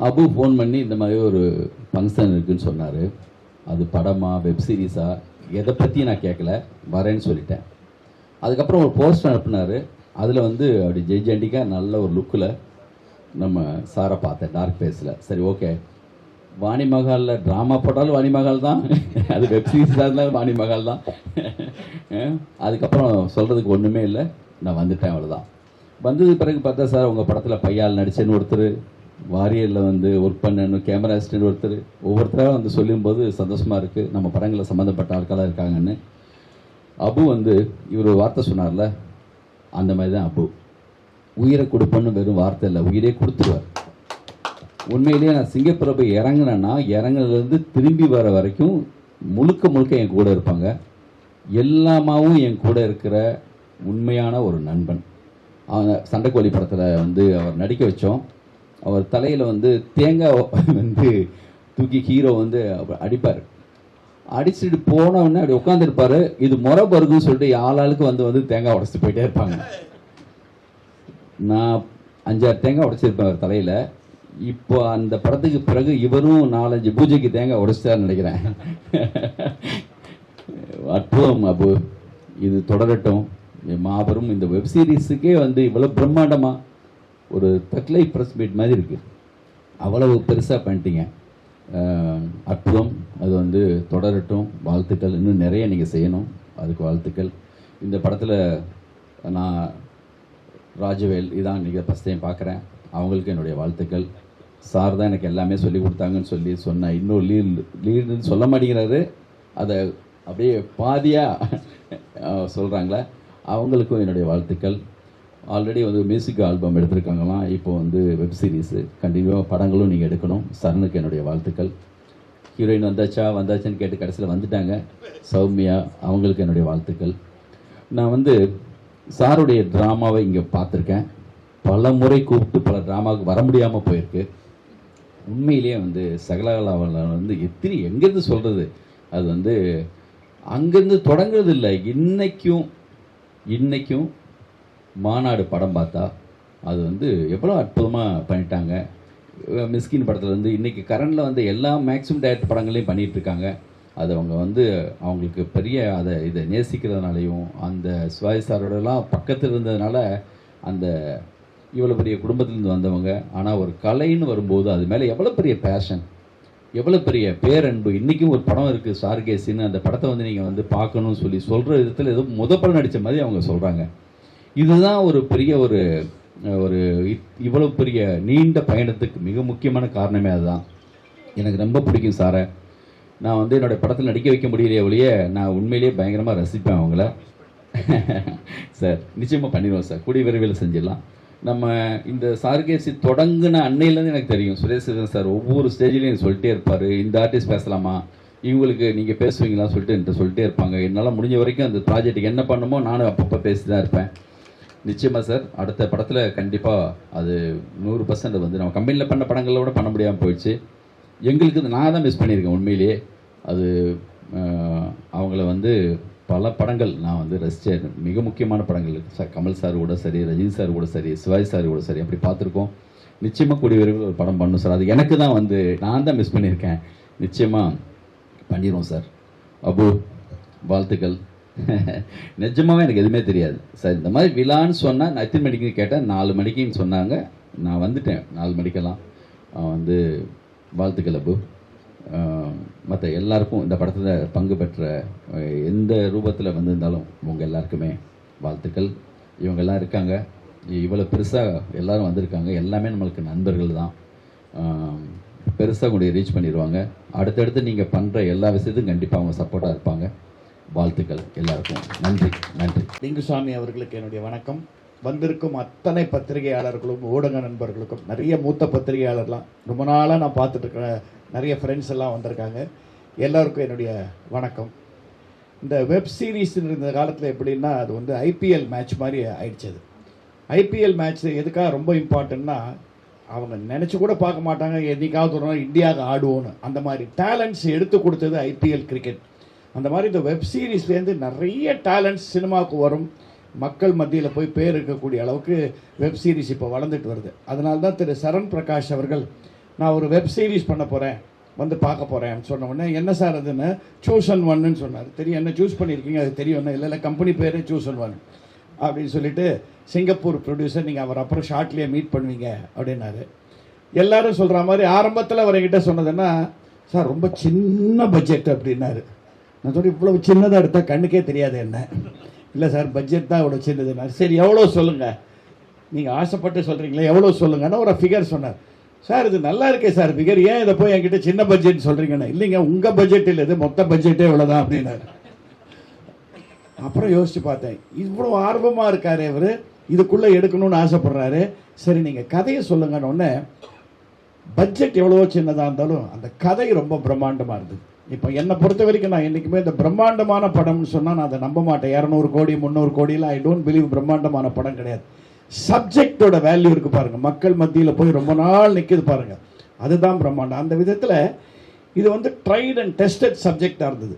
Abu phone பண்ணி இந்த மாதிரி ஒரு ஃபங்க்ஷன் இருக்குதுன்னு சொன்னார். அது படமா வெப் சீரிஸா எதை பற்றி நான் கேட்கல, வரேன்னு சொல்லிட்டேன். அதுக்கப்புறம் ஒரு போஸ்டர் அனுப்புனார். அதில் வந்து அப்படி ஜெய்ஜண்டிக்காக நல்ல ஒரு லுக்கில் நம்ம சாரை பார்த்தேன் டார்க் ஃபேஸில். சரி ஓகே, வாணி மகாலில் ட்ராமா போட்டாலும் வாணி மகால் தான், அது வெப் சீரிஸாக இருந்தாலும் வாணி மகால் தான். அதுக்கப்புறம் சொல்கிறதுக்கு ஒன்றுமே இல்லை, நான் வந்துட்டேன், அவ்வளோதான். வந்தது பிறகு பார்த்தா சார் உங்கள் படத்தில் பையால் நடிச்சேன்னு ஒருத்தர், வாரியரில் வந்து ஒர்க் பண்ணு கேமரா அசிஸ்டன்ட் ஒருத்தர், ஒவ்வொருத்தராக வந்து சொல்லும்போது சந்தோஷமாக இருக்குது நம்ம படங்களில் சம்மந்தப்பட்ட ஆட்களாக இருக்காங்கன்னு. அபு வந்து இவர் வார்த்தை சொன்னார்ல, அந்த மாதிரி தான் அபு. உயிரை கொடுப்பேன்னு வெறும் வார்த்தை இல்லை, உயிரே கொடுத்துருவார். உண்மையிலேயே நான் சிங்கப்பூரை போய் இறங்கினேன்னா இறங்குனதுலேருந்து திரும்பி வர வரைக்கும் முழுக்க முழுக்க என் கூட இருப்பாங்க. எல்லாமாவும் என் கூட இருக்கிற உண்மையான ஒரு நண்பன். அவங்க சண்டைக்கோழி படத்தில் வந்து அவர் நடிக்க வச்சோம். அவர் தலையில் வந்து தேங்காய் வந்து தூக்கி ஹீரோ வந்து அடிப்பார். அடிச்சுட்டு போனவுடனே அப்படி உட்காந்துருப்பார். இது முறை பருகுன்னு சொல்லிட்டு ஆளாளுக்கு வந்து தேங்காய் உடச்சிட்டு போயிட்டே இருப்பாங்க. நான் 5-6 தேங்காய் உடச்சிருப்பேன் அவர் தலையில். இப்போ அந்த படத்துக்கு பிறகு இவரும் 4-5 பூஜைக்கு தேங்காய் உடைச்சிட்டாருன்னு நினைக்கிறேன். அற்புதம் அபு, இது தொடரட்டும். மாபெரும் இந்த வெப் சீரிஸுக்கே வந்து இவ்வளோ பிரம்மாண்டமாக ஒரு தக்லை ப்ரெஸ் மீட் மாதிரி இருக்குது, அவ்வளவு பெருசாக பண்ணிட்டீங்க. அற்புதம். அது வந்து தொடரட்டும், வாழ்த்துக்கள். இன்னும் நிறைய நீங்கள் செய்யணும், அதுக்கு வாழ்த்துக்கள். இந்த படத்தில் நான் ராஜவேல் இதான் இன்றைக்கி ஃபஸ்ட் டைம் பார்க்குறேன், அவங்களுக்கு என்னுடைய வாழ்த்துக்கள். சார் தான் எனக்கு எல்லாமே சொல்லி கொடுத்தாங்கன்னு சொன்னேன். இன்னும் லீடுன்னு சொல்ல மாட்டேங்கிறாரு, அதை அப்படியே பாதியாக சொல்கிறாங்களே, அவங்களுக்கும் என்னுடைய வாழ்த்துக்ள். ஆல்ரெடி வந்து மியூசிக் ஆல்பம் எடுத்திருக்காங்களாம், இப்போ வந்து வெப் சீரிஸு கண்டினியூவாக படங்களும் நீங்கள் எடுக்கணும். சரணுக்கு என்னுடைய வாழ்த்துக்கள். ஹீரோயின் வந்தாச்சான்னு கேட்டு கடைசியில் வந்துட்டாங்க, சௌமியா, அவங்களுக்கு என்னுடைய வாழ்த்துக்கள். நான் வந்து சாருடைய ட்ராமாவை இங்கே பார்த்துருக்கேன், பல முறை கூப்பிட்டு பல ட்ராமாவுக்கு வர முடியாமல் போயிருக்கு. உண்மையிலேயே வந்து சகலகலாவில் வந்து எங்கேருந்து சொல்கிறது, அது வந்து அங்கேருந்து தொடங்குறது இல்லை. இன்னைக்கும் மாநாடு படம் பார்த்தா அது வந்து எவ்வளோ அற்புதமாக பண்ணிட்டாங்க. மிஸ்கின் படத்தில் வந்து இன்றைக்கி கரண்டில் வந்து எல்லா மேக்ஸிமம் டைரக்டர் படங்களையும் பண்ணிகிட்ருக்காங்க. அது அவங்க வந்து அவங்களுக்கு பெரிய இதை நேசிக்கிறதுனாலையும் அந்த சிவாஜி சாரோடலாம் பக்கத்தில் இருந்ததுனால அந்த இவ்வளோ பெரிய குடும்பத்திலேருந்து வந்தவங்க. ஆனால் ஒரு கலைன்னு வரும்போது அது மேலே எவ்வளோ பெரிய பேஷன், எவ்வளோ பெரிய பேரன்பு. இன்றைக்கும் ஒரு படம் இருக்குது சார்கேசின்னு, அந்த படத்தை வந்து நீங்கள் வந்து பார்க்கணும்னு சொல்கிற விதத்தில் ஏதோ படம் நடித்த மாதிரி அவங்க சொல்கிறாங்க. இதுதான் ஒரு பெரிய ஒரு இவ்வளோ பெரிய நீண்ட பயணத்துக்கு மிக முக்கியமான காரணமே அதுதான். எனக்கு ரொம்ப பிடிக்கும் சாரை. நான் வந்து என்னோடய படத்தில் நடிக்க வைக்க முடியலையே ஒழிய நான் உண்மையிலேயே பயங்கரமாக ரசிப்பேன் அவங்கள. சார் நிச்சயமாக பண்ணிடுவோம் சார், கூடிய விரைவில் செஞ்சிடலாம். நம்ம இந்த சார்கேசி தொடங்குன அன்னையிலேருந்து எனக்கு தெரியும், சுரேஷ் சார் ஒவ்வொரு ஸ்டேஜ்லையும் சொல்லிட்டே இருப்பார், இந்த ஆர்டிஸ்ட் பேசலாமா, இவங்களுக்கு நீங்கள் பேசுவீங்களான்னு சொல்லிட்டு என்கிட்ட சொல்லிட்டே இருப்பாங்க. என்னால் முடிஞ்ச வரைக்கும் அந்த ப்ராஜெக்ட்டுக்கு என்ன பண்ணணுமோ நானும் அப்பப்போ பேசி தான் இருப்பேன். நிச்சயமாக சார், அடுத்த படத்தில் கண்டிப்பாக அது 100% வந்து நம்ம கம்பெனியில் பண்ண படங்களை விட பண்ண முடியாமல் போயிடுச்சு. எங்களுக்கு நான் தான் மிஸ் பண்ணியிருக்கேன் உண்மையிலேயே. அது அவங்கள வந்து பல படங்கள் நான் வந்து ரசித்தேன், மிக முக்கியமான படங்கள் சார், கமல் சார் கூட சரி, ரஜினி சார் கூட சரி, சிவாஜி சார் கூட சரி, அப்படி பார்த்துருக்கோம். நிச்சயமாக கூடிய விரைவில் ஒரு படம் பண்ணணும் சார். அது எனக்கு தான் வந்து நான் தான் மிஸ் பண்ணியிருக்கேன். நிச்சயமாக பண்ணிடுவோம் சார். அபு வாழ்த்துக்கள். நிஜமாகவே எனக்கு எதுவுமே தெரியாது சார். இந்த மாதிரி விழான்னு சொன்னால் நான் எத்தனை மணிக்குன்னு கேட்டேன், 4 மணிக்குன்னு சொன்னாங்க. நான் வந்துட்டேன் 4 மணிக்கெல்லாம். வந்து வாழ்த்துக்கள் அபு. மற்ற எல்லாருக்கும் இந்த படத்தில் பங்கு பெற்ற எந்த ரூபத்தில் வந்திருந்தாலும் உங்கள் எல்லாருக்குமே வாழ்த்துக்கள். இவங்கெல்லாம் இருக்காங்க, இவ்வளோ பெருசாக எல்லோரும் வந்திருக்காங்க, எல்லாமே நம்மளுக்கு நண்பர்கள் தான். பெருசாக கூட ரீச் பண்ணிடுவாங்க. அடுத்தடுத்து நீங்கள் பண்ணுற எல்லா விஷயத்துக்கும் கண்டிப்பாக அவங்க சப்போர்ட்டாக இருப்பாங்க. வாழ்த்துக்கள் எல்லாருக்கும். நன்றி. லிங்குசாமி அவர்களுக்கு என்னுடைய வணக்கம். வந்திருக்கும் அத்தனை பத்திரிகையாளர்களும் ஊடக நண்பர்களுக்கும், நிறைய மூத்த பத்திரிகையாளர்லாம் ரொம்ப நாளாக நான் பார்த்துட்டு இருக்கிற நிறைய ஃப்ரெண்ட்ஸ் எல்லாம் வந்திருக்காங்க. எல்லாருக்கும் என்னுடைய வணக்கம். இந்த வெப் சீரிஸ் இருந்த காலத்தில் எப்படின்னா அது வந்து ஐபிஎல் மேட்ச் மாதிரி ஆயிடுச்சு. அது ஐபிஎல் மேட்ச் எதுக்காக ரொம்ப இம்பார்ட்டன்னா, அவங்க நினச்சி கூட பார்க்க மாட்டாங்க என்னைக்காவது ஒரு நாள் இந்தியாவுக்கு ஆடுவோன்னு. அந்த மாதிரி டேலண்ட்ஸ் எடுத்து கொடுத்தது ஐபிஎல் கிரிக்கெட். அந்த மாதிரி இந்த வெப் சீரிஸ்லேருந்து நிறைய டேலண்ட்ஸ் சினிமாவுக்கு வரும், மக்கள் மத்தியில் போய் பேர் இருக்கக்கூடிய அளவுக்கு வெப் சீரிஸ் இப்போ வளர்ந்துட்டு வருது. அதனால தான் திரு சரண் பிரகாஷ் அவர்கள் நான் ஒரு வெப் சீரிஸ் பண்ண போகிறேன், வந்து பார்க்க போகிறேன் சொன்ன உடனே, என்ன சார் அதுன்னு, சூசன் ஒன்னு சொன்னார். தெரியும், என்ன சூஸ் பண்ணியிருக்கீங்க அது தெரியும். இல்லை கம்பெனி பேரே சூசன் ஒன் அப்படின்னு சொல்லிட்டு, சிங்கப்பூர் ப்ரொடியூசர், நீங்கள் அவர் அப்புறம் ஷார்ட்லேயே மீட் பண்ணுவீங்க அப்படின்னாரு. எல்லாரும் சொல்கிற மாதிரி ஆரம்பத்தில் அவர்கிட்ட சொன்னதுன்னா, சார் ரொம்ப சின்ன பட்ஜெட் அப்படின்னாரு. நான் சொல்லி, இவ்வளோ சின்னதாக எடுத்தால் கண்ணுக்கே தெரியாது என்ன. இல்லை சார் பட்ஜெட் தான் இவ்வளோ சின்னதுன்னாரு. சரி எவ்வளோ சொல்லுங்கள், நீங்கள் ஆசைப்பட்டு சொல்கிறீங்களே எவ்வளோ சொல்லுங்கன்னா ஒரு ஃபிகர் சொன்னார். சார் இது நல்லா இருக்கே சார் ஃபிகர், ஏன் இதை போய் என்கிட்ட சின்ன பட்ஜெட் சொல்கிறீங்கன்னு. இல்லைங்க உங்கள் பட்ஜெட் இல்லை, இது மொத்த பட்ஜெட்டே இவ்வளோதான் அப்படின்னாரு. அப்புறம் யோசிச்சு பார்த்தேன், இவ்வளோ ஆர்வமாக இருக்காரு இவர், இதுக்குள்ளே எடுக்கணும்னு ஆசைப்படுறாரு. சரி நீங்கள் கதையை சொல்லுங்கன்னு ஒன்று. பட்ஜெட் எவ்வளோ சின்னதாக இருந்தாலும் அந்த கதை ரொம்ப பிரம்மாண்டமாக இருந்தது. இப்போ என்னை பொறுத்த வரைக்கும் நான் என்றைக்குமே இந்த பிரம்மாண்டமான படம்னு சொன்னால் நான் அதை நம்ப மாட்டேன். 200 கோடி 300 கோடியில் ஐ டோன்ட் பிலீவ் பிரம்மாண்டமான படம் கிடையாது. சப்ஜெக்டோட வேல்யூ இருக்குது பாருங்கள், மக்கள் மத்தியில் போய் ரொம்ப நாள் நிற்கிது பாருங்கள், அதுதான் பிரம்மாண்டம். அந்த விதத்தில் இது வந்து ட்ரைட் அண்ட் டெஸ்டட் சப்ஜெக்டாக இருந்தது.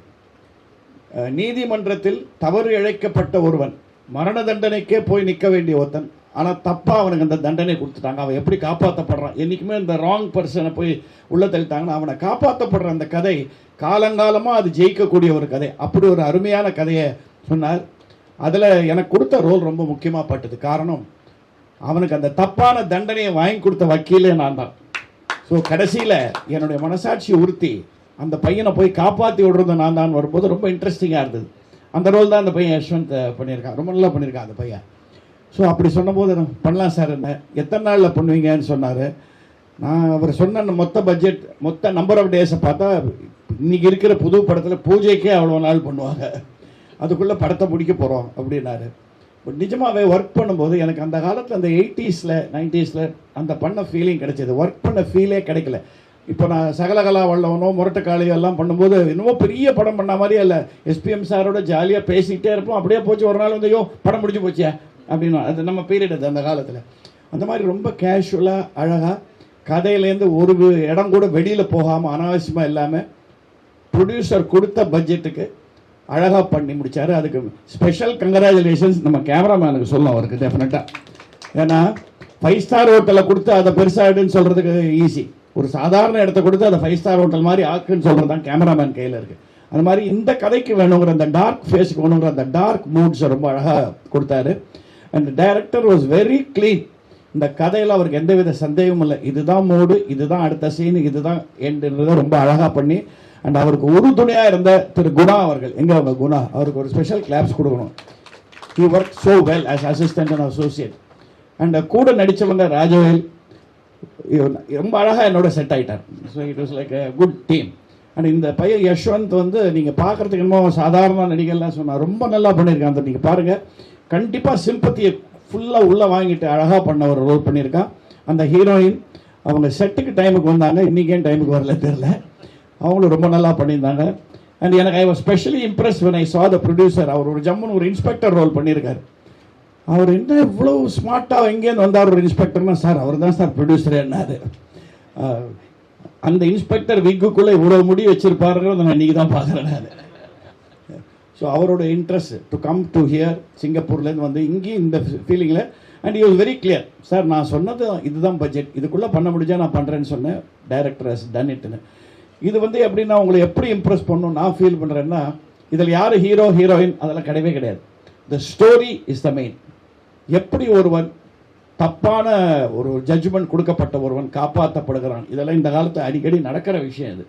நீதிமன்றத்தில் தவறு இழைக்கப்பட்ட ஒருவன், மரண தண்டனைக்கே போய் நிற்க வேண்டிய ஒருத்தன், ஆனால் தப்பாக அவனுக்கு அந்த தண்டனை கொடுத்துட்டாங்க. அவன் எப்படி காப்பாற்றப்படுறான், என்றைக்குமே இந்த ராங் பர்சனை போய் உள்ள தள்ளிட்டாங்கன்னா அவனை காப்பாற்றப்படுற அந்த கதை காலங்காலமாக அது ஜெயிக்கக்கூடிய ஒரு கதை. அப்படி ஒரு அருமையான கதையை சொன்னார். அதில் எனக்கு கொடுத்த ரோல் ரொம்ப முக்கியமாக பட்டது. காரணம், அவனுக்கு அந்த தப்பான தண்டனையை வாங்கி கொடுத்த வக்கீலே நான் தான். ஸோ கடைசியில் என்னுடைய மனசாட்சி உறுத்தி அந்த பையனை போய் காப்பாற்றி விடுறது நான் தான் வரும்போது ரொம்ப இன்ட்ரெஸ்டிங்காக இருந்தது. அந்த ரோல் தான் அந்த பையன் யஷ்வந்த் பண்ணியிருக்கான், ரொம்ப நல்லா பண்ணியிருக்கான் அந்த பையன். ஸோ அப்படி சொன்னபோது பண்ணலாம் சார், என்ன எத்தனை நாளில் பண்ணுவீங்கன்னு சொன்னார். நான் அவர் சொன்ன மொத்த பட்ஜெட், மொத்த நம்பர் ஆஃப் டேஸை பார்த்தா இன்றைக்கி இருக்கிற புது படத்தில் பூஜைக்கே அவ்வளோ நாள் பண்ணுவாங்க, அதுக்குள்ளே படத்தை முடிக்க போகிறோம் அப்படின்னாரு. பட் நிஜமாகவே ஒர்க் பண்ணும்போது எனக்கு அந்த காலத்தில் அந்த 80s 90s அந்த பண்ண ஃபீலிங் கிடைச்சது. ஒர்க் பண்ண ஃபீலே கிடைக்கல. இப்போ நான் சகலகலா வல்லவனோ முரட்டுக்காளியோ எல்லாம் பண்ணும்போது இன்னமும் பெரிய படம் பண்ண மாதிரியே இல்லை. எஸ்பிஎம் சாரோட ஜாலியாக பேசிக்கிட்டே இருப்போம். அப்படியே போச்சு, ஒரு நாள் வந்து ஐயோ படம் முடிஞ்சு போச்சியா அப்படின்னு. அது நம்ம பீரியட் அது அந்த காலத்தில். அந்த மாதிரி ரொம்ப கேஷுவலாக அழகாக கதையிலேருந்து ஒரு இடம் கூட வெளியில் போகாமல் அனாவசியமாக இல்லாமல் ப்ரொடியூசர் கொடுத்த பட்ஜெட்டுக்கு அழகாக பண்ணி முடித்தார். அதுக்கு ஸ்பெஷல் கங்க்ராச்சுலேஷன்ஸ் நம்ம கேமராமேனுக்கு சொல்லணும் அவருக்கு டெஃபினட்டாக. ஏன்னா 5 ஸ்டார் ஹோட்டலை கொடுத்து அதை பெருசாகிடுன்னு சொல்கிறதுக்கு ஈஸி, ஒரு சாதாரண இடத்த கொடுத்து அதை 5 ஸ்டார் ஹோட்டல் மாதிரி ஆக்குன்னு சொல்கிறது தான் கேமராமேன் கையில் இருக்குது. அந்த மாதிரி இந்த கதைக்கு வேணுங்கிற அந்த டார்க் ஃபேஸுக்கு வேணுங்கிற அந்த டார்க் மூட்ஸை ரொம்ப அழகாக கொடுத்தாரு. And director was very clean. இந்த கதையில் அவருக்கு எந்தவித சந்தேகமும் இல்லை, இதுதான் மூடு, இதுதான் அடுத்த சீனு, இதுதான் எண்டுன்றதை ரொம்ப அழகாக பண்ணி. அண்ட் அவருக்கு ஒரு துணையாக இருந்த திரு குணா அவர்கள், எங்கே அவங்க குணா, அவருக்கு ஒரு ஸ்பெஷல் கிளாப்ஸ் கொடுக்கணும். He work so well as assistant and associate. And கூட நடித்தவங்க ராஜவேல் ரொம்ப அழகாக என்னோட செட் ஆகிட்டார். So it was like a good team. And இந்த பையன் யஷ்வந்த் வந்து நீங்கள் பார்க்குறதுக்கு என்னமோ சாதாரண நடிகர்லாம் சொன்னார், ரொம்ப நல்லா பண்ணியிருக்கான். அந்த நீங்கள் பாருங்கள், கண்டிப்பாக சிம்பத்தியை ஃபுல்லாக உள்ளே வாங்கிட்டு அழகாக பண்ண ஒரு ரோல் பண்ணியிருக்கான். அந்த ஹீரோயின் அவங்க செட்டுக்கு டைமுக்கு வந்தாங்க, இன்றைக்கே டைமுக்கு வரல தெரில, அவங்களும் ரொம்ப நல்லா பண்ணியிருந்தாங்க. அண்ட் எனக்கு I was specially Impress when I saw the producer. அவர் ஒரு ஜம்முன்னு ஒரு இன்ஸ்பெக்டர் ரோல் பண்ணியிருக்காரு. அவர் என்ன இவ்வளோ ஸ்மார்ட்டாக எங்கேருந்து வந்தார் ஒரு இன்ஸ்பெக்டர்னா, சார் அவர் தான் சார் ப்ரொடியூசர் என்னாது. அந்த இன்ஸ்பெக்டர் விக்குள்ளே இவ்வளோ முடி வச்சிருப்பாருங்கிறத நான் இன்றைக்கி தான் பார்க்குறேன் நான். ஸோ அவரோட interest to come to here, சிங்கப்பூர்லேருந்து வந்து இங்கேயும் இந்த ஃபீலிங்கில். And you was very clear, sir நான் சொன்னது இதுதான் பட்ஜெட், இதுக்குள்ளே பண்ண முடிஞ்சா நான் பண்ணுறேன்னு சொன்னேன், டைரக்டர் ஹஸ் டன் இட்னு. இது வந்து எப்படின்னா உங்களை எப்படி இம்ப்ரெஸ் பண்ணணும் நான் ஃபீல் பண்ணுறேன்னா, இதில் யார் ஹீரோ ஹீரோயின் அதெல்லாம் கிடையவே கிடையாது. The story is the main. எப்படி ஒருவன் தப்பான ஒரு ஜட்ஜ்மெண்ட் கொடுக்கப்பட்ட ஒருவன் காப்பாற்றப்படுகிறான், இதெல்லாம் இந்த காலத்து அடிக்கடி நடக்கிற விஷயம் இது.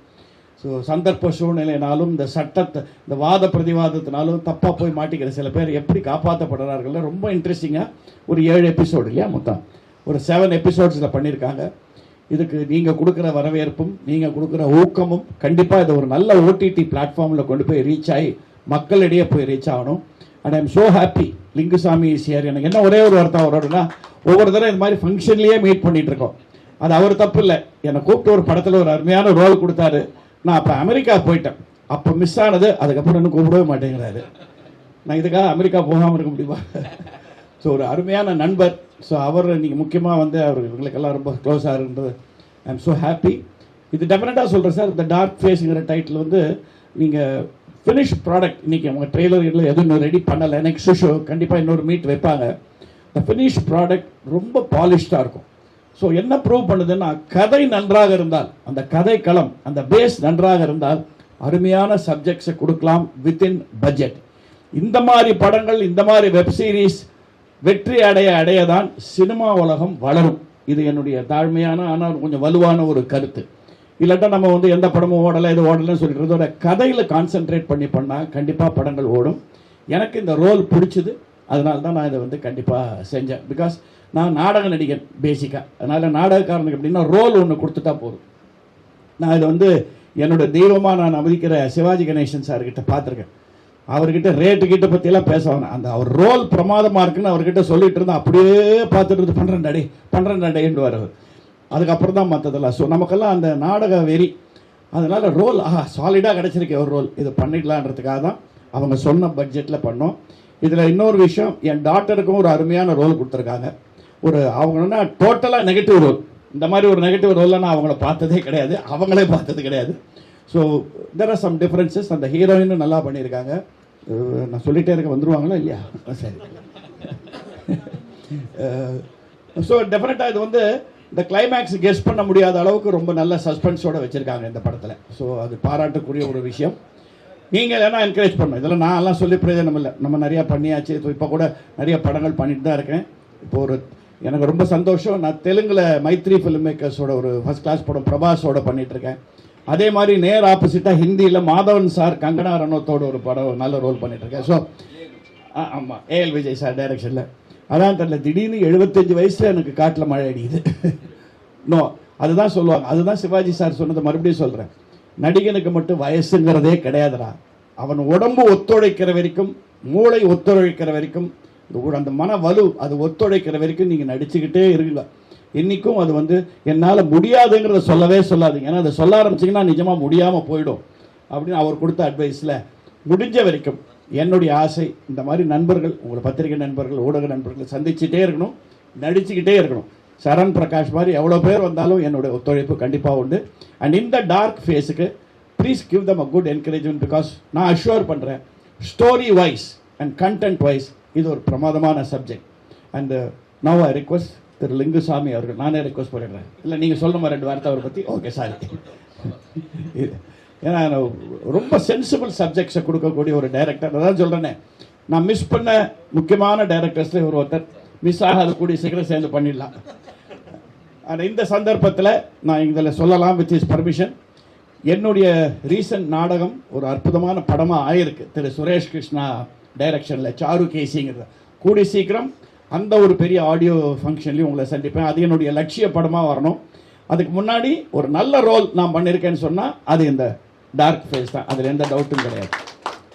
ஸோ சந்தர்ப்ப சூழ்நிலைனாலும் இந்த சட்டத்தை இந்த வாத பிரதிவாதத்தினாலும் தப்பாக போய் மாட்டிக்கிற சில பேர் எப்படி காப்பாற்றப்படுறார்கள். ரொம்ப இன்ட்ரெஸ்டிங்காக ஒரு 7 எபிசோடு இல்லையா, மொத்தம் ஒரு 7 எபிசோட்ஸில் பண்ணியிருக்காங்க. இதுக்கு நீங்கள் கொடுக்குற வரவேற்பும் நீங்கள் கொடுக்குற ஊக்கமும் கண்டிப்பாக இதை ஒரு நல்ல ஓடிடி பிளாட்ஃபார்மில் கொண்டு போய் ரீச் ஆகி மக்களிடையே போய் ரீச் ஆகணும். And I'm so happy Lingusamy is here. எனக்கு என்ன ஒரே ஒரு வார்த்தை அவரோடனா, ஒவ்வொரு தடவை இந்த மாதிரி ஃபங்க்ஷன்லேயே மீட் பண்ணிகிட்டு இருக்கோம். அது அவர் தப்பு இல்லை, என்னை கூப்பிட்டு ஒரு படத்தில் ஒரு அருமையான ரோல் கொடுத்தாரு. நான் அப்போ அமெரிக்கா போயிட்டேன், அப்போ மிஸ் ஆனது, அதுக்கப்புறம் இன்னும் கூப்பிடவே மாட்டேங்கிறாரு. நான் இதுக்காக அமெரிக்கா போகாமல் இருக்க முடியுமா? ஸோ ஒரு அருமையான நண்பர். ஸோ அவர் நீங்கள் முக்கியமாக வந்து அவர் இவங்களுக்கெல்லாம் ரொம்ப க்ளோஸாக இருந்தது. I am so happy. இது டெஃபினட்டாக சொல்கிறேன் சார், இந்த டார்க் ஃபேஸுங்கிற டைட்டில் வந்து நீங்கள் ஃபினிஷ் ப்ராடக்ட், இன்றைக்கி அவங்க ட்ரெய்லர் எதுவும் இன்னும் ரெடி பண்ணலை, நெக்ஸ்ட் ஷோ கண்டிப்பாக இன்னொரு மீட் வைப்பாங்க. இந்த ஃபினிஷ் ப்ராடக்ட் ரொம்ப பாலிஷ்டாக இருக்கும். ஸோ என்ன ப்ரூவ் பண்ணுதுன்னா, கதை நன்றாக இருந்தால், அந்த கதை களம், அந்த பேஸ் நன்றாக இருந்தால் அருமையான சப்ஜெக்ட்ஸை கொடுக்கலாம் வித்தின் பட்ஜெட். இந்த மாதிரி படங்கள், இந்த மாதிரி வெப் சீரிஸ் வெற்றி அடைய தான் சினிமா உலகம் வளரும். இது என்னுடைய தாழ்மையான ஆனால் கொஞ்சம் வலுவான ஒரு கருத்து. இல்லாட்டா நம்ம வந்து எந்த படமும் ஓடலை, இது ஓடலைன்னு சொல்லிட்டு கதையில் கான்சென்ட்ரேட் பண்ணால் கண்டிப்பாக படங்கள் ஓடும். எனக்கு இந்த ரோல் பிடிச்சிது, அதனால தான் நான் இதை வந்து கண்டிப்பாக செஞ்சேன். பிகாஸ் நான் நாடக நடிகன் பேசிக்காக, அதனால் நாடகக்காரனுக்கு எப்படின்னா ரோல் ஒன்று கொடுத்துட்டா போதும். நான் இதை வந்து என்னோட தெய்வமாக நான் மதிக்கிற சிவாஜி கணேசன் சார்கிட்ட பார்த்துருக்கேன். அவர்கிட்ட ரேட்டு கிட்ட பற்றியெல்லாம் பேசுவாங்க. அந்த அவர் ரோல் பிரமாதமாக இருக்குன்னு அவர்கிட்ட சொல்லிட்டு இருந்தால் அப்படியே பார்த்துட்டு இருந்து பண்ணுறேன்டாடேன்னு வர. அதுக்கப்புறம் தான் மற்றதெல்லாம். ஸோ நமக்கெல்லாம் அந்த நாடக வெறி, அதனால் ரோல் சாலிடாக கிடச்சிருக்கு ஒரு ரோல், இது பண்ணிடலான்றதுக்காக தான் அவங்க சொன்ன பட்ஜெட்டில் பண்ணோம். இதில் இன்னொரு விஷயம், என் டாக்டருக்கும் ஒரு அருமையான ரோல் கொடுத்துருக்காங்க. அவங்கன்னா டோட்டலாக நெகட்டிவ் ரோல். இந்த மாதிரி ஒரு நெகட்டிவ் ரோலில் நான் அவங்கள பார்த்ததே கிடையாது, அவங்களே பார்த்தது கிடையாது. So there are some differences. அந்த ஹீரோயினும் நல்லா பண்ணியிருக்காங்க. நான் சொல்லிகிட்டே இருக்க, வந்துருவாங்களா இல்லையா? சரி. ஸோ டெஃபினட்டாக இது வந்து இந்த கிளைமேக்ஸ் கெஸ் பண்ண முடியாத அளவுக்கு ரொம்ப நல்ல சஸ்பென்ஸோடு வச்சுருக்காங்க இந்த படத்தில். ஸோ அது பாராட்டக்கூடிய ஒரு விஷயம். நீங்கள் ஏன்னா என்கரேஜ் பண்ணணும். இதெல்லாம் நான் எல்லாம் சொல்லி பிரயோஜனம் இல்லை, நம்ம நிறையா பண்ணியாச்சு. இப்போ கூட நிறைய படங்கள் பண்ணிட்டு தான் இருக்கேன். இப்போ எனக்கு ரொம்ப சந்தோஷம், நான் தெலுங்கில் மைத்ரி ஃபிலிம் மேக்கர்ஸோட ஒரு ஃபர்ஸ்ட் கிளாஸ் படம் பிரபாஸோட பண்ணிகிட்ருக்கேன். அதே மாதிரி நேர் ஆப்போசிட்டாக ஹிந்தியில் மாதவன் சார் கங்கனா ரனோத்தோட ஒரு படம் நல்ல ரோல் பண்ணிகிட்ருக்கேன். ஸோ ஆமாம், ஏஎல் விஜய் சார் டைரக்ஷனில். அதான் தெரியல, திடீர்னு 75 வயசில் எனக்கு காட்டில் மழை அடிக்குது. நோ, அதுதான் சொல்லுவாங்க. அதுதான் சிவாஜி சார் சொன்னதை மறுபடியும் சொல்கிறேன். நடிகனுக்கு மட்டும் வயசுங்கிறதே கிடையாதுடா. அவன் உடம்பு ஒத்துழைக்கிற வரைக்கும், மூளை ஒத்துழைக்கிற வரைக்கும், அந்த மன வலு அது ஒத்துழைக்கிற வரைக்கும் நீங்கள் நடிச்சுக்கிட்டே இருங்க. இன்றைக்கும் அது வந்து என்னால் முடியாதுங்கிறத சொல்லவே சொல்லாதீங்க. ஏன்னா அதை சொல்ல ஆரம்பிச்சிங்கன்னா நிஜமாக முடியாமல் போயிடும் அப்படின்னு அவர் கொடுத்த அட்வைஸில் முடிஞ்ச வரைக்கும் என்னுடைய ஆசை, இந்த மாதிரி நண்பர்கள், உங்களை பத்திரிகை நண்பர்கள், ஊடக நண்பர்கள் சந்திச்சுட்டே இருக்கணும், நடிச்சுக்கிட்டே இருக்கணும். சரண் பிரகாஷ் மாதிரி எவ்வளோ பேர் வந்தாலும் என்னுடைய ஒத்துழைப்பு கண்டிப்பாக உண்டு. அண்ட் இந்த டார்க் ஃபேஸுக்கு please give them a good encouragement. Because நான் அஷ்யூர் பண்ணுறேன், story wise and content wise இது ஒரு பிரமாதமான subject. And now I request திரு லிங்குசாமி அவர்கள், நானே ரிக்வஸ்ட் பண்ணிடுறேன். இல்லை நீங்கள் சொல்லுமா 2 வார்த்தை அவரை பற்றி? Okay, sorry. ஏன்னா ரொம்ப சென்சிபிள் சப்ஜெக்ட்ஸை கொடுக்கக்கூடிய ஒரு டைரக்டர். அதான் சொல்கிறேனே, நான் மிஸ் பண்ண முக்கியமான டைரக்டர்ஸில் ஒருத்தர். மிஸ் ஆகாத கூடிய சீக்கிரம் சேர்ந்து பண்ணிடலாம். ஆனால் இந்த சந்தர்ப்பத்தில் நான் இதில் சொல்லலாம், வித் இஸ் பர்மிஷன், என்னுடைய ரீசன்ட் நாடகம் ஒரு அற்புதமான படமாக ஆயிருக்கு திரு சுரேஷ் கிருஷ்ணா டைரக்ஷனில், சாரு கேசிங்கிறது. கூடிய சீக்கிரம் அந்த ஒரு பெரிய ஆடியோ ஃபங்க்ஷன்லையும் உங்களை சந்திப்பேன். அது என்னுடைய லட்சிய படமாக வரணும். அதுக்கு முன்னாடி ஒரு நல்ல ரோல் நான் பண்ணியிருக்கேன்னு சொன்னால் அது இந்த டார்க் ஃபேஸ் தான், அதில் எந்த டவுட்டும் கிடையாது.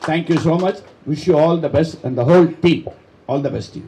Thank you so much. Wish you all the best and the whole team. All the best you.